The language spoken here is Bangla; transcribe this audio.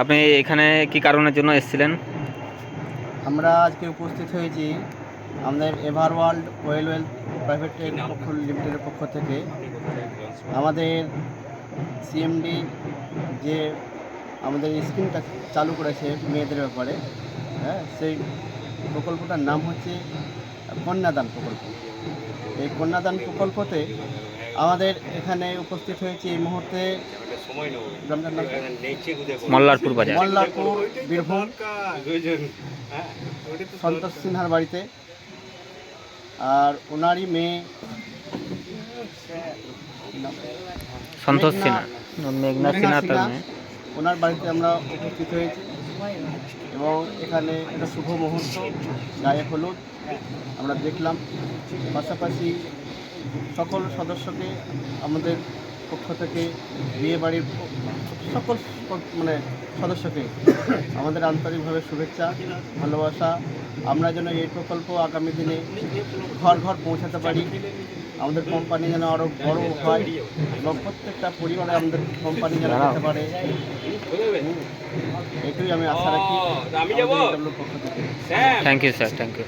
আপনি এখানে কি কারণের জন্য এসেছিলেন? আমরা আজকে উপস্থিত হয়েছি আমাদের এভার ওয়ার্ল্ড ওয়েল প্রাইভেট লিমিটেডের পক্ষ থেকে। আমাদের সিএমডি যে আমাদের স্কিমটা চালু করেছে মেয়েদের ব্যাপারে, হ্যাঁ, সেই প্রকল্পটার নাম হচ্ছে কন্যাদান প্রকল্প। এই কন্যাদান প্রকল্পতে আমাদের এখানে উপস্থিত হয়েছে এই মুহূর্তে মল্লারপুর বাজার, মল্লারপুর বীরভূম সন্তোষ সিনহার বাড়িতে। আর ওনারই মেয়ে সন্তোষ সিনহা, মেঘনা সিনহা তার মেয়ে। ওনার বাড়িতে আমরা উপস্থিত হয়েছি এবং এখানে একটা শুভ মুহূর্ত, গায়ে হলুদ আমরা দেখলাম। পাশাপাশি সকল সদস্যকে আমাদের পক্ষ থেকে, বিয়ে বাড়ির সকল সদস্যকে আমাদের আন্তরিকভাবে শুভেচ্ছা, ভালোবাসা। আমরা যেন এই প্রকল্প আগামী দিনে ঘর ঘর পৌঁছাতে পারি, আমাদের কোম্পানি যেন আরও বড় হয় এবং প্রত্যেকটা পরিবারে আমাদের কোম্পানি যেন যেতে পারে, এটাই আমি আশা রাখি আমাদের পক্ষ থেকে। Thank you sir, thank you.